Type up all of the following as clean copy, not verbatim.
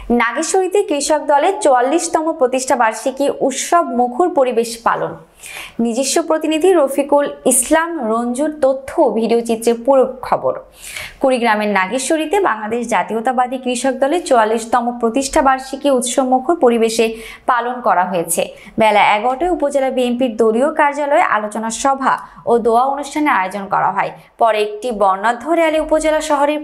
নাগেশ্বরীতে কৃষক দলের 44তম প্রতিষ্ঠা বার্ষিকী উৎসব মুখর পরিবেশ পালন। নিজস্ব প্রতিনিধি রফিকুল ইসলাম রঞ্জুর তথ্য ও ভিডিও চিত্রে পুরো খবর। কুড়িগ্রামের নাগেশ্বরীতে বাংলাদেশ জাতীয়তাবাদী কৃষক দলের 44তম প্রতিষ্ঠা বার্ষিকী উৎসব মুখর পরিবেশে পালন করা হয়েছে। বেলা 11টায় উপজেলা বিএনপির দলীয় কার্যালয়ে আলোচনা সভা ও দোয়া অনুষ্ঠানের আয়োজন করা হয়। পরে একটি বর্ণাঢ্য র্যালি উপজেলা শহরের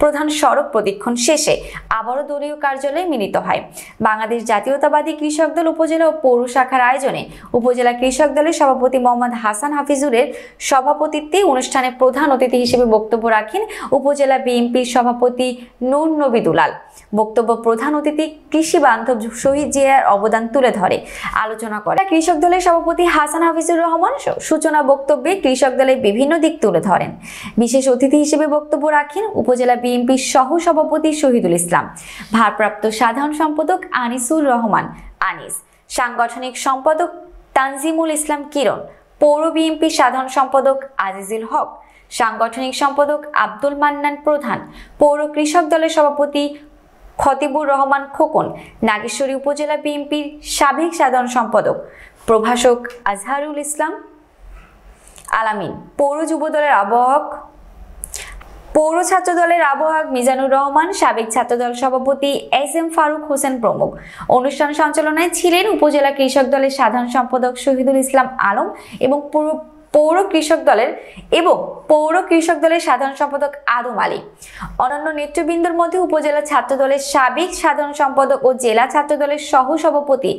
প্রধান সড়ক প্রদক্ষিণ শেষে আবারও দলীয় কার্যালয়ে মিলিত হয়। বাংলাদেশ জাতীয়তাবাদী কৃষক দল উপজেলা ও পৌর শাখার আয়োজনে উপজেলা কৃষক দলের সভাপতি মোহাম্মদ হাসান হাফিজুরের সভাপতিত্বে অনুষ্ঠানে প্রধান অতিথি হিসেবে বক্তব্য রাখেন উপজেলা বিএনপির সভাপতি নূর নবী দুলাল। বক্তব্য প্রধান অতিথি কৃষি বান্ধব শহীদ জিয়ার অবদান তুলে ধরে আলোচনা করে কৃষক দলের সভাপতি হাসান হাফিজুর রহমান। সূচনা বক্তব্যে কৃষক দলের বিভিন্ন দিক তুলে ধরেন। বিশেষ অতিথি হিসেবে বক্তব্য রাখেন উপজেলা বিএনপির সহ সভাপতি শহীদুল ইসলাম, ভারপ্রাপ্ত সাধারণ সম্পাদক আনিসুর রহমান আনিস, সাংগঠনিক সম্পাদক তানজিমুল ইসলাম কিরণ, পৌর বিএনপির সাধারণ সম্পাদক আজিজুল হক, সাংগঠনিক সম্পাদক আব্দুল মান্নান প্রধান, পৌর কৃষক দলের সভাপতি খতিবুর রহমান খোকন, নাগেশ্বরী উপজেলা বিএনপির সাবেক সাধারণ সম্পাদক প্রভাষক আজহারুল ইসলাম আলামিন, পৌর যুব দলের আহ্বায়ক পৌর ছাত্র দলের আহ্বায়ক মিজানুর রহমান, সাবেক ছাত্রদল সভাপতি এস.এম. ফারুক হোসেন প্রমুখ। অনুষ্ঠান সঞ্চালনায় ছিলেন উপজেলা কৃষক দলের সাধারণ সম্পাদক শহীদুল ইসলাম আলম এবং পৌর কৃষক দলের সাধারণ সম্পাদক আদম আলী। অন্যান্য নেতৃবৃন্দের মধ্যে উপজেলা ছাত্র দলের সাবেক সাধারণ সম্পাদক ও জেলা ছাত্র দলের সহ সভাপতি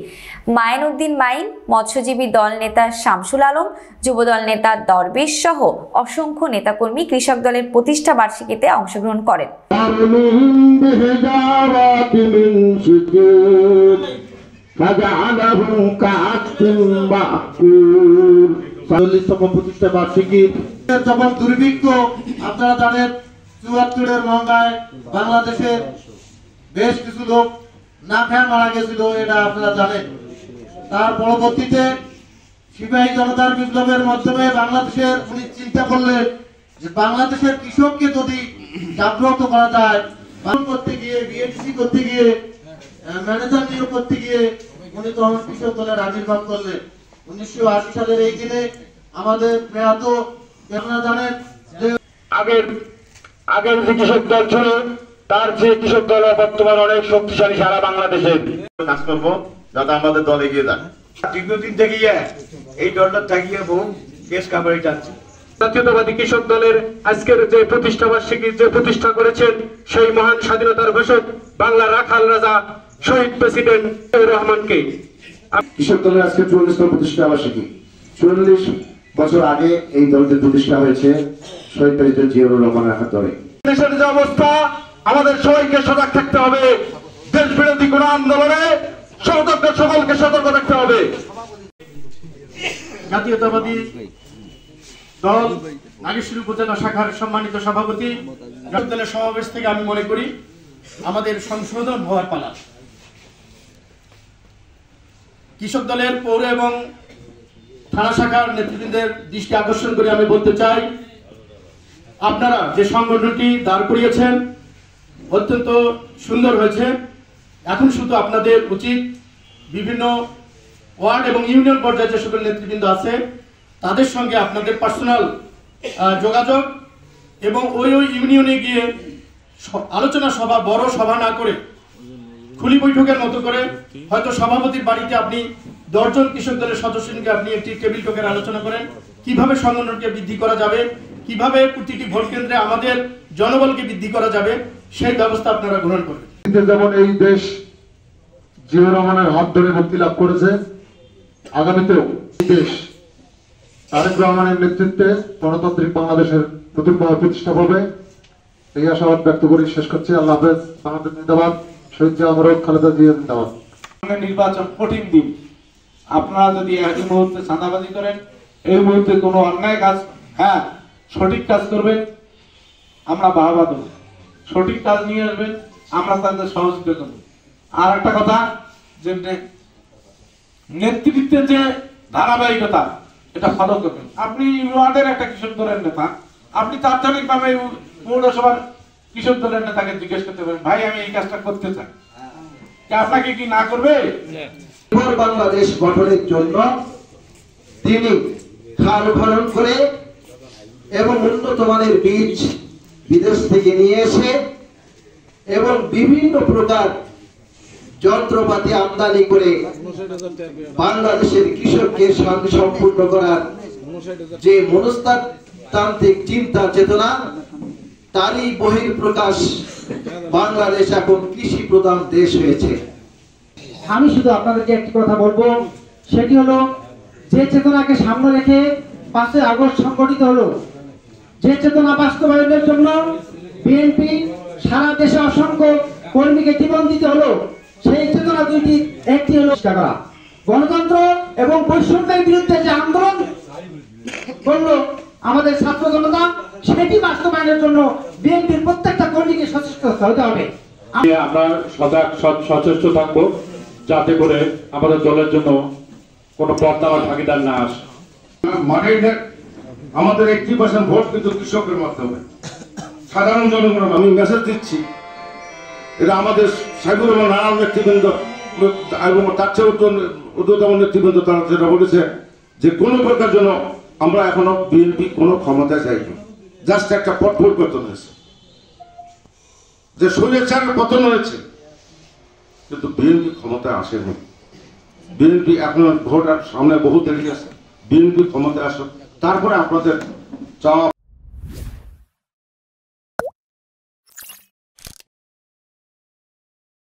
মাইন উদ্দিন মাইন, মৎস্যজীবী দল নেতা শামসুল আলম, যুবদল নেতা দরবেশ সহ অসংখ্য নেতাকর্মী কৃষক দলের প্রতিষ্ঠা বার্ষিকীতে অংশগ্রহণ করেন। প্রতিষ্ঠা বার্ষিকী যখন দুর্ভিক্ষ আপনারা জানেন ৭৪-এর মঙ্গায় বাংলাদেশের বেশ কিছু লোক না খেয়ে মারা গেছিল, এটা আপনারা জানেন। তার পরবর্তীতে সিপাহী জনতার বিপ্লবের মাধ্যমে বাংলাদেশের উনি চিন্তা করলেন যে বাংলাদেশের কৃষককে যদি জাগ্রত করা যায়, করতে গিয়ে বিএনসি করতে গিয়ে ম্যানেজার নিয়োগ করতে গিয়ে উনি তখন কৃষক দলের আবির্ভাব করলেন ১৯৮০ সালের এই দিনে। আমাদের প্রয়াত আপনারা জানেন যে আগের যে কৃষক দল ছিল তার যে কৃষক দল বর্তমান অনেক শক্তিশালী সারা বাংলাদেশের কাজ করবো যাতে আমাদের দল এগিয়ে যায়। দীর্ঘদিন থেকে এই দলটা থাকিয়ে বহু কেস কাভারি যাচ্ছে। জাতীয়তাবাদী কৃষক দলের আজকের যে প্রতিষ্ঠা বার্ষিকী যে প্রতিষ্ঠা করেছেন সেই মহান স্বাধীনতার ঘোষক বাংলার রাখাল রাজা শহীদ প্রেসিডেন্ট রহমানকে। কৃষক দলের আজকে ৪৪তম প্রতিষ্ঠা বার্ষিকী। ৪৪ বছর আগে এই দলটির প্রতিষ্ঠা হয়েছে শহীদ প্রেসিডেন্ট জিয়াউর রহমানের হাত ধরে। দেশের যে অবস্থা, আমাদের সবাইকে সজাগ থাকতে হবে। দেশ বিরোধী কোন আন্দোলনে সকলকে সতর্ক থাকতে হবে। জাতীয়তাবাদী দল নাগেশ্বরী উপজেলা শাখার সম্মানিত সভাপতি দলের সমাবেশ থেকে আমি মনে করি আমাদের সংশোধন হওয়ার পালা। কৃষক দলের পৌর এবং থানা শাখার নেতৃবৃন্দের দৃষ্টি আকর্ষণ করে আমি বলতে চাই, আপনারা যে সংগঠনটি দাঁড় করিয়েছেন অত্যন্ত সুন্দর হয়েছে। এখন শুধু আপনাদের উচিত বিভিন্ন ওয়ার্ড এবং ইউনিয়ন পর্যায়ে যে সকল নেতৃবৃন্দ আছে তাদের সঙ্গে আপনাদের পার্সোনাল যোগাযোগ এবং ওই ইউনিয়নে গিয়ে আলোচনা সভা, বড় সভা না করে খুলি বৈঠকের মতো করে হয়তো সভাপতির বাড়িতে আপনি ১০ জন কৃষক দলের সদস্য নিয়ে আপনি একটি টেবিল টকের আলোচনা করেন, কিভাবে সংগঠনকে বৃদ্ধি করা যাবে, কিভাবে প্রতিটি ভোট কেন্দ্রে আমাদের জনবলকে বৃদ্ধি করা যাবে, সেই ব্যবস্থা আপনারা গ্রহণ করবেন। যেমন এই দেশ জিয়াউর রহমানের হাত ধরে মুক্তি লাভ করেছে, আগামীতেও দেশ তারেক রহমানের নেতৃত্বে গণতান্ত্রিক বাংলাদেশের নতুনভাবে প্রতিষ্ঠা হবে এই আশাবাদ ব্যক্ত করে শেষ করছি। আল্লাহ হাফেজ। আমাদের জিন্দাবাদ। শহীদ জিয়া খালেদা জিয়া জিন্দাবাদ। নির্বাচন কঠিন দিন। আপনারা যদি এই মুহূর্তে চাঁদাবাজি করেন, এই মুহূর্তে কোনো অন্যায় কাজ, সঠিক কাজ করবেন, আমরা বাহবা দেব। সঠিক কাজ নিয়ে আসবেন, আমরা তাদের সহযোগিতা করব। আর একটা কথা, যে নেতৃত্বের যে ধারাবাহিকতা এটা ফলো করবেন। আপনি ওয়ার্ডের একটা কৃষক দলের নেতা, আপনি তাৎক্ষণিকভাবে পৌরসভার কৃষক দলের নেতাকে জিজ্ঞেস করতে পারেন, ভাই আমি এই কাজটা করতে চাই, আপনাকে কি না করবে? বাংলাদেশ গঠনের জন্য তিনি খাল খনন করে এবং উন্নত মানের বীজ বিদেশ থেকে নিয়ে এসে এবং বিভিন্ন প্রকার যন্ত্রপাতি আমদানি করে বাংলাদেশের কৃষককে সম্পূর্ণ করার যে মনস্তাত্ত্বিক চিন্তা চেতনা, তারই বহিঃপ্রকাশ বাংলাদেশ এখন কৃষি প্রধান দেশ হয়েছে। আমি শুধু আপনাদেরকে একটি কথা বলবো, সেটি হলো যে চেতনাকে সামনে রেখে 5ই আগস্ট সংগঠিত হলো, যে চেতনা বাস্তবায়নের জন্য বিএনপি সারা দেশে অসংখ্য কর্মীকে জীবন দিতে হলো, সেই চেতনা দুইটি, একটি হলো গণতন্ত্র এবং বৈষম্যের বিরুদ্ধে যে আন্দোলন করলো আমাদের ছাত্র জনতা, সেটি বাস্তবায়নের জন্য বিএনপির প্রত্যেকটা কর্মীকে সচেষ্ট হতে হবে। আমরা সচেষ্ট থাকবো যাতে করে আমাদের দলের জন্য কোনো পর্দা বা ভাগিদার না আসে। আমাদের 80% ভোট কিন্তু কৃষকের মাধ্যমে, সাধারণ জনগণ। আমি মেসেজ দিচ্ছি, এটা আমাদের সাইবুর রহমান নানান নেতৃবৃন্দ এবং তার চেয়ে ঊর্ধ্বতম নেতৃবৃন্দ তারা যেটা বলেছে যে কোনো প্রকার জন্য আমরা এখনো বিএনপি কোনো ক্ষমতায় যাইনি, জাস্ট একটা পট পরিবর্তন হয়েছে, যে স্বৈরাচারের পতন হয়েছে, কিন্তু বিএনপি ক্ষমতায় আসেনি। বিএনপি এখন ভোট সামনে বহু দেরি আছে, বিএনপি ক্ষমতায় আসে, তারপরে আপনাদের চাওয়া